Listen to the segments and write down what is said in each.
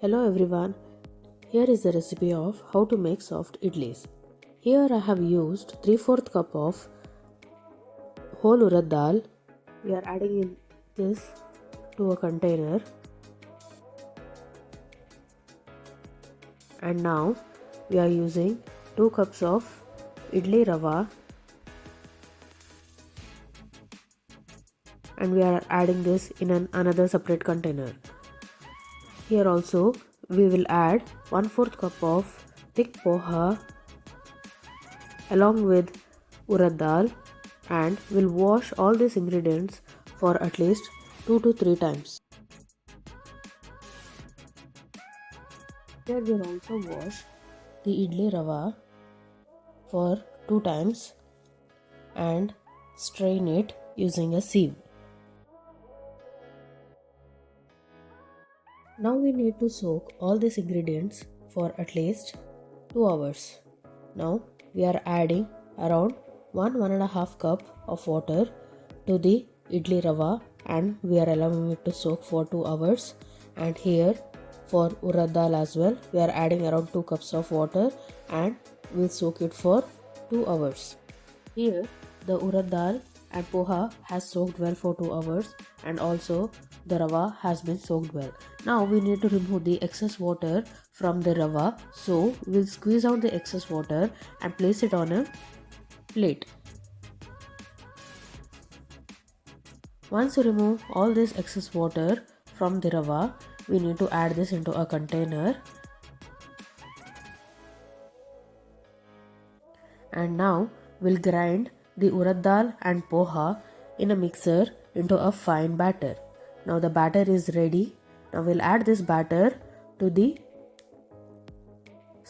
Hello everyone, here is the recipe of how to make soft idlis. Here I have used 3/4 cup of whole urad dal. We are adding in this to a container. And now we are using 2 cups of idli rava. And we are adding this in another separate container. Here also we will add 1/4 cup of thick poha along with urad dal, and we'll wash all these ingredients for at least 2 to 3 times. Here we'll also wash the idli rava for 2 times and strain it using a sieve. Now we need to soak all these ingredients for at least 2 hours. Now we are adding around 1.5 cup of water to the idli rava, and we are allowing it to soak for 2 hours. And here for urad dal as well, we are adding around 2 cups of water and we'll soak it for 2 hours. Here the urad dal and poha has soaked well for 2 hours, and also the rava has been soaked well. Now we need to remove the excess water from the rava, so we'll squeeze out the excess water and place it on a plate. Once you remove all this excess water from the rava, we need to add this into a container. And now we'll grind the urad dal and poha in a mixer into a fine batter. Now the batter is ready. Now we'll add this batter to the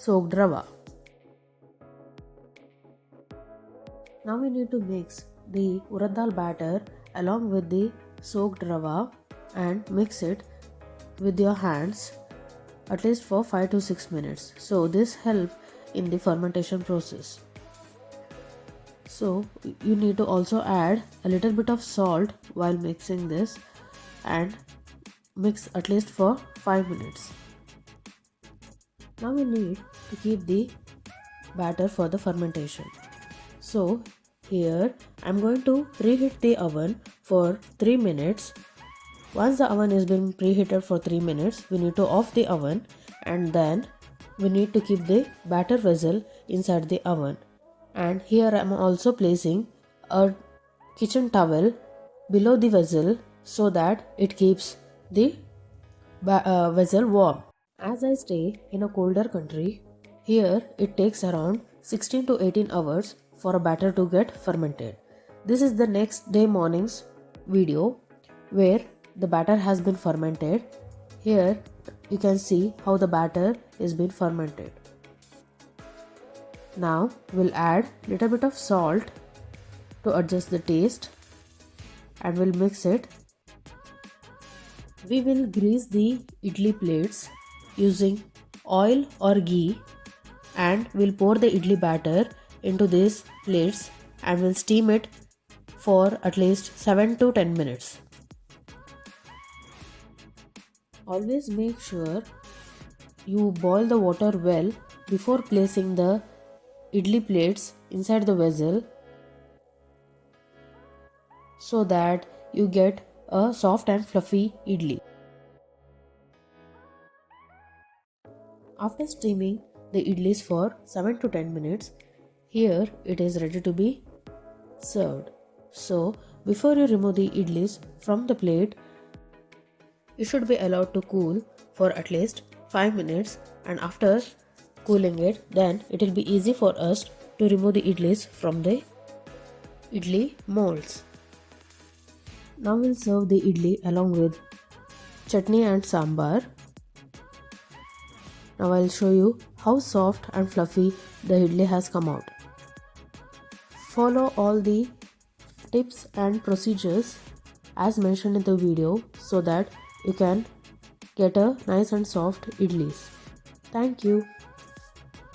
soaked rava. Now we need to mix the urad dal batter along with the soaked rava and mix it with your hands at least for 5 to 6 minutes. So this helps in the fermentation process. So you need to also add a little bit of salt while mixing this and mix at least for 5 minutes. Now we need to keep the batter for the fermentation. So here I'm going to preheat the oven for 3 minutes. Once the oven is being preheated for 3 minutes, we need to off the oven, and then we need to keep the batter vessel inside the oven. And here I am also placing a kitchen towel below the vessel so that it keeps the vessel warm. As I stay in a colder country, here it takes around 16 to 18 hours for a batter to get fermented. This is the next day morning's video where the batter has been fermented. Here you can see how the batter is being fermented. Now we'll add little bit of salt to adjust the taste, and we'll mix it. We will grease the idli plates using oil or ghee, and we'll pour the idli batter into these plates and we'll steam it for at least 7 to 10 minutes. Always make sure you boil the water well before placing the idli plates inside the vessel so that you get a soft and fluffy idli. After steaming the idlis for 7 to 10 minutes, here it is ready to be served. So before you remove the idlis from the plate, it should be allowed to cool for at least 5 minutes, and after cooling it, then it will be easy for us to remove the idlis from the idli molds. Now we'll serve the idli along with chutney and sambar. Now I'll show you how soft and fluffy the idli has come out. Follow all the tips and procedures as mentioned in the video so that you can get a nice and soft idlis. Thank you.